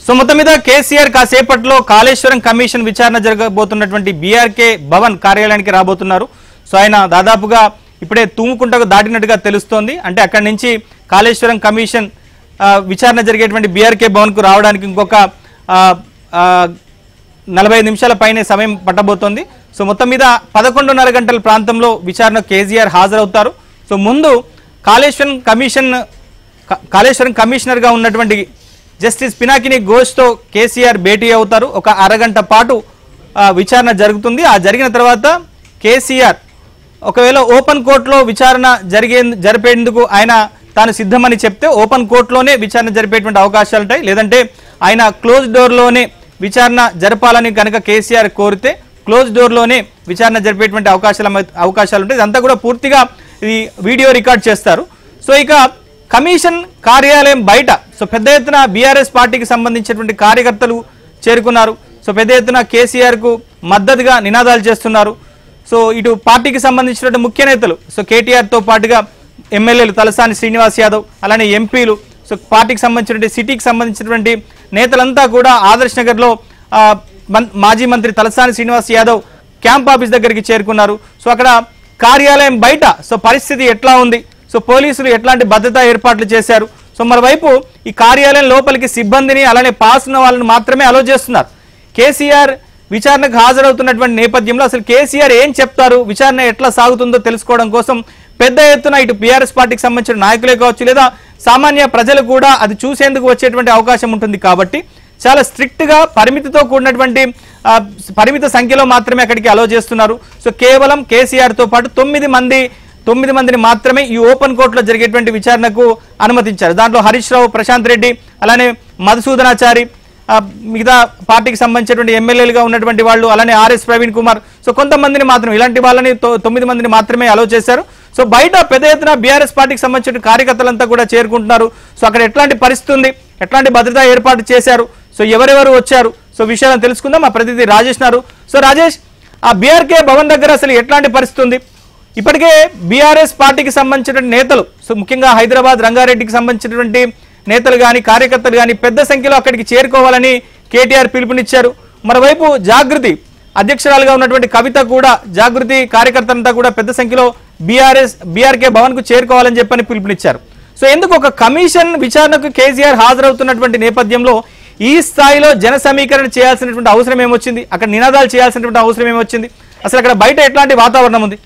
So మొత్తం మీద కేసీఆర్ కాసేపట్లో కాళేశ్వరం కమిషన్ విచారణ జరగబోతున్నటువంటి బీఆర్కే భవన్ కార్యాలయానికి రాబోతున్నారు. సో ఆయన దాదాపుగా ఇప్పుడే తూముకుంటకు దాటినట్టుగా తెలుస్తోంది. అంటే అక్కడి నుంచి కాళేశ్వరం కమిషన్ విచారణ జరిగేటువంటి బీఆర్కే భవన్కు రావడానికి ఇంకొక 45 నిమిషాల పైనే సమయం పట్టబోతోంది. సో మొత్తం మీద 11:30 గంటల ప్రాంతంలో విచారణ కేసీఆర్ హాజరవుతారు. సో ముందు కాళేశ్వరం కమిషనర్గా ఉన్నటువంటి జస్టిస్ పినాకిని ఘోష్తో కేసీఆర్ భేటీ అవుతారు. ఒక అరగంట పాటు విచారణ జరుగుతుంది. ఆ జరిగిన తర్వాత కేసీఆర్ ఒకవేళ ఓపెన్ కోర్టులో విచారణ జరిపేందుకు ఆయన తాను సిద్ధమని చెప్తే ఓపెన్ కోర్టులోనే విచారణ జరిపేటువంటి అవకాశాలు ఉంటాయి. లేదంటే ఆయన క్లోజ్ డోర్లోనే విచారణ జరపాలని కనుక కేసీఆర్ కోరితే క్లోజ్ డోర్లోనే విచారణ జరిపేటువంటి అవకాశాలు ఉంటాయి. ఇదంతా కూడా పూర్తిగా ఇది వీడియో రికార్డ్ చేస్తారు. సో ఇక కమిషన్ కార్యాలయం బయట సో పెద్ద ఎత్తున బీఆర్ఎస్ పార్టీకి సంబంధించినటువంటి కార్యకర్తలు చేరుకున్నారు. సో పెద్ద ఎత్తున కేసీఆర్కు మద్దతుగా నినాదాలు చేస్తున్నారు. సో ఇటు పార్టీకి సంబంధించినటువంటి ముఖ్య నేతలు సో కేటీఆర్తో పాటుగా ఎమ్మెల్యేలు తలసాని శ్రీనివాస్ యాదవ్ అలానే ఎంపీలు సో పార్టీకి సంబంధించినటువంటి సిటీకి సంబంధించినటువంటి నేతలంతా కూడా ఆదర్శ్ నగర్లో మాజీ మంత్రి తలసాని శ్రీనివాస్ యాదవ్ క్యాంప్ ఆఫీస్ దగ్గరికి చేరుకున్నారు. సో అక్కడ కార్యాలయం బయట సో పరిస్థితి ఎట్లా ఉంది, సో పోలీసులు ఎట్లాంటి భద్రతా ఏర్పాట్లు చేశారు. సో మరోవైపు ఈ కార్యాలయం లోపలికి సిబ్బందిని అలానే పాస్ ఉన్న వాళ్ళని మాత్రమే అలో చేస్తున్నారు. కేసీఆర్ విచారణకు హాజరవుతున్నటువంటి నేపథ్యంలో అసలు కేసీఆర్ ఏం చెప్తారు, విచారణ ఎట్లా సాగుతుందో తెలుసుకోవడం కోసం పెద్ద ఎత్తున ఇటు బీఆర్ఎస్ పార్టీకి సంబంధించిన నాయకులే కావచ్చు లేదా సామాన్య ప్రజలు కూడా అది చూసేందుకు వచ్చేటువంటి అవకాశం ఉంటుంది. కాబట్టి చాలా స్ట్రిక్ట్ గా పరిమితితో కూడినటువంటి పరిమిత సంఖ్యలో మాత్రమే అక్కడికి అలో చేస్తున్నారు. సో కేవలం కేసీఆర్ తో పాటు 9 మందిని మాత్రమే ఈ ఓపెన్ కోర్టులో జరిగేటువంటి విచారణకు అనుమతించారు. దాంట్లో హరీష్ రావు, ప్రశాంత్ రెడ్డి అలానే మధుసూదనాచారి మిగతా పార్టీకి సంబంధించినటువంటి ఎమ్మెల్యేలుగా ఉన్నటువంటి వాళ్ళు అలానే ఆర్ఎస్ ప్రవీణ్ కుమార్ సో కొంతమందిని మాత్రం ఇలాంటి వాళ్ళని 9 మందిని మాత్రమే అలో చేశారు. సో బయట పెద్ద ఎత్తున బీఆర్ఎస్ పార్టీకి సంబంధించిన కార్యకర్తలంతా కూడా చేరుకుంటున్నారు. సో అక్కడ ఎట్లాంటి పరిస్థితి ఉంది, ఎట్లాంటి భద్రతా ఏర్పాటు చేశారు, సో ఎవరెవరు వచ్చారు, సో విషయాలను తెలుసుకుందాం. మా ప్రతినిధి రాజేష్ నారు. సో రాజేష్, ఆ బీఆర్కే భవన్ దగ్గర అసలు ఎట్లాంటి పరిస్థితి ఉంది? ఇప్పటికే బీఆర్ఎస్ పార్టీకి సంబంధించినటువంటి నేతలు సో ముఖ్యంగా హైదరాబాద్ రంగారెడ్డికి సంబంధించినటువంటి నేతలు కానీ కార్యకర్తలు కానీ పెద్ద సంఖ్యలో అక్కడికి చేరుకోవాలని కేటీఆర్ పిలుపునిచ్చారు. మరోవైపు జాగృతి అధ్యక్షురాలుగా ఉన్నటువంటి కవిత కూడా జాగృతి కార్యకర్తలంతా కూడా పెద్ద సంఖ్యలో బీఆర్కే భవన్ కు చేరుకోవాలని చెప్పని పిలుపునిచ్చారు. సో ఎందుకు ఒక కమిషన్ విచారణకు కేసీఆర్ హాజరవుతున్నటువంటి నేపథ్యంలో ఈ స్థాయిలో జన సమీకరణ చేయాల్సినటువంటి అవసరం ఏమొచ్చింది, అక్కడ నినాదాలు చేయాల్సినటువంటి అవసరం ఏమొచ్చింది, అసలు అక్కడ బయట ఎట్లాంటి వాతావరణం ఉంది?